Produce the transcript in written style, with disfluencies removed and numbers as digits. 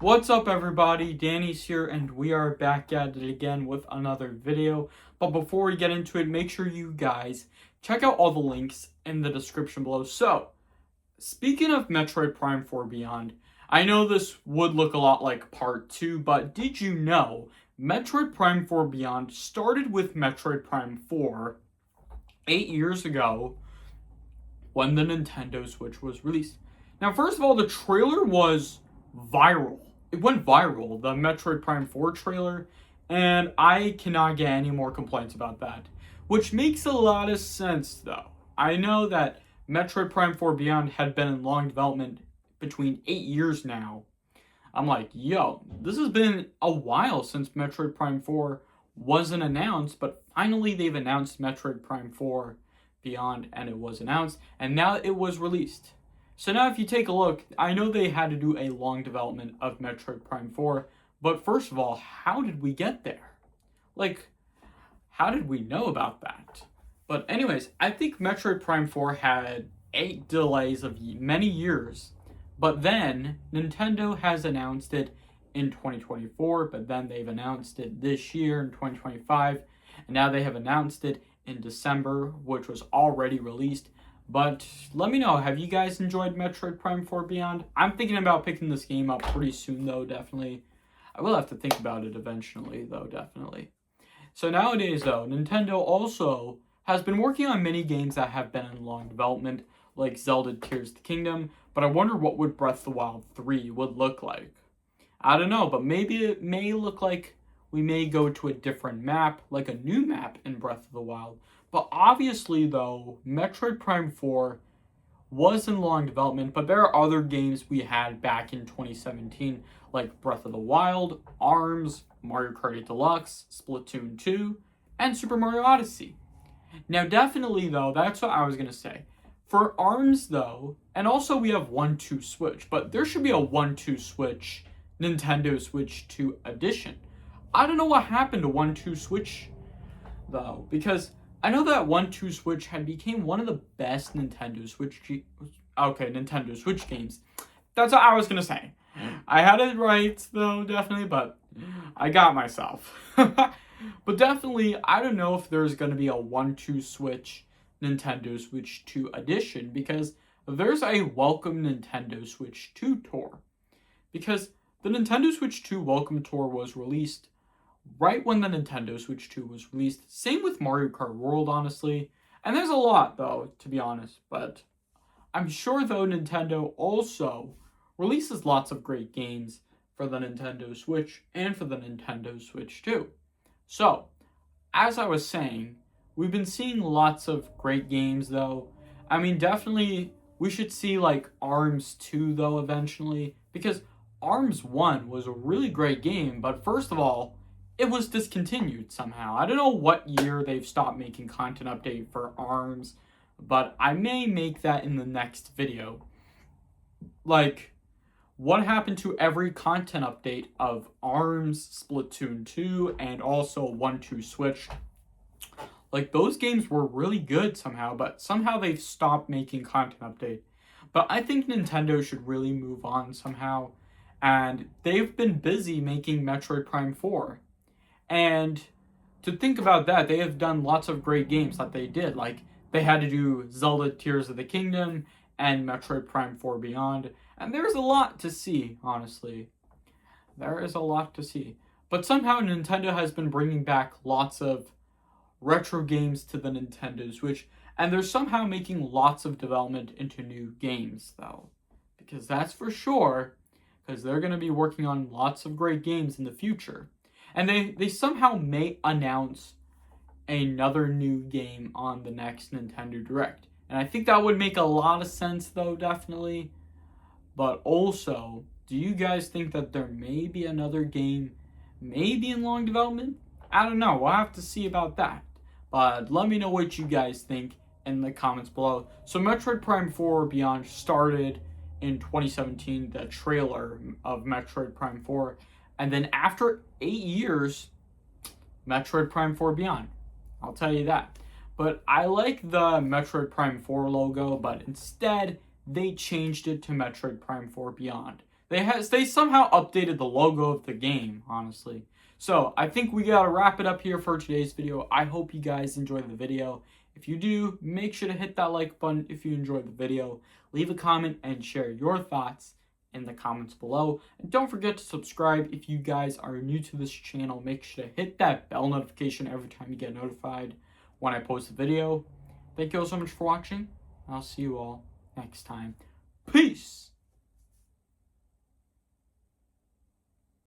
What's up everybody, Danny's here and we are back at it again with another video. But before we get into it, make sure you guys check out all the links in the description below. So, speaking of Metroid Prime 4 Beyond, I know this would look a lot like part 2, but did you know Metroid Prime 4 Beyond started with Metroid Prime 4 8 years ago when the Nintendo Switch was released. Now, first of all, the trailer was viral. It went viral, the Metroid Prime 4 trailer, and I cannot get any more complaints about that. Which makes a lot of sense, though. I know that Metroid Prime 4 Beyond had been in long development between 8 years now. I'm like, yo, this has been a while since Metroid Prime 4 wasn't announced, but finally they've announced Metroid Prime 4 Beyond, and it was announced, and now it was released. So now if you take a look, I know they had to do a long development of Metroid Prime 4, but first of all, how did we get there? Like, how did we know about that? But anyways, I think Metroid Prime 4 had 8 delays of many years, but then Nintendo has announced it in 2024, but then they've announced it this year in 2025, and now they have announced it in December, which was already released. But let me know, have you guys enjoyed Metroid Prime 4 Beyond? I'm thinking about picking this game up pretty soon, though, definitely. I will have to think about it eventually, though, definitely. So nowadays, though, Nintendo also has been working on many games that have been in long development, like Zelda Tears of the Kingdom, but I wonder what would Breath of the Wild 3 would look like. I don't know, but maybe it may look like we may go to a different map, like a new map in Breath of the Wild. But obviously, though, Metroid Prime 4 was in long development, but there are other games we had back in 2017, like Breath of the Wild, ARMS, Mario Kart 8 Deluxe, Splatoon 2, and Super Mario Odyssey. Now, definitely, though, that's what I was going to say. For ARMS, though, and also we have 1-2 Switch, but there should be a 1-2 Switch, Nintendo Switch 2 edition. I don't know what happened to 1-2 Switch, though, because I know that 1-2 Switch had became one of the best Nintendo Switch games. That's what I was gonna say. I had it right, though, definitely, but I got myself. But definitely, I don't know if there's gonna be a 1-2 Switch Nintendo Switch 2 edition, because there's a Welcome Nintendo Switch 2 tour. Because the Nintendo Switch 2 Welcome Tour was released right when the Nintendo Switch 2 was released. Same with Mario Kart World, honestly. And there's a lot, though, to be honest. But I'm sure, though, Nintendo also releases lots of great games for the Nintendo Switch and for the Nintendo Switch 2. So, as I was saying, we've been seeing lots of great games, though. I mean, definitely, we should see, like, ARMS 2, though, eventually. Because ARMS 1 was a really great game, but first of all, it was discontinued somehow. I don't know what year they've stopped making content update for ARMS, but I may make that in the next video. Like, what happened to every content update of ARMS, Splatoon 2, and also 1-2 Switch? Like, those games were really good somehow, but somehow they've stopped making content update. But I think Nintendo should really move on somehow, and they've been busy making Metroid Prime 4. And to think about that, they have done lots of great games that they did. Like, they had to do Zelda Tears of the Kingdom and Metroid Prime 4 Beyond. And there's a lot to see, honestly. There is a lot to see. But somehow Nintendo has been bringing back lots of retro games to the Nintendo Switch. And they're somehow making lots of development into new games, though. Because that's for sure. Because they're going to be working on lots of great games in the future. And they somehow may announce another new game on the next Nintendo Direct. And I think that would make a lot of sense, though, definitely. But also, do you guys think that there may be another game maybe in long development? I don't know. We'll have to see about that. But let me know what you guys think in the comments below. So Metroid Prime 4 Beyond started in 2017, the trailer of Metroid Prime 4. And then after 8 years, Metroid Prime 4 Beyond. I'll tell you that. But I like the Metroid Prime 4 logo, but instead, they changed it to Metroid Prime 4 Beyond. They somehow updated the logo of the game, honestly. So I think we gotta wrap it up here for today's video. I hope you guys enjoyed the video. If you do, make sure to hit that like button if you enjoyed the video. Leave a comment and share your thoughts in the comments below. And don't forget to subscribe if you guys are new to this channel. Make sure to hit that bell notification every time you get notified when I post a video. Thank you all so much for watching. I'll see you all next time. Peace!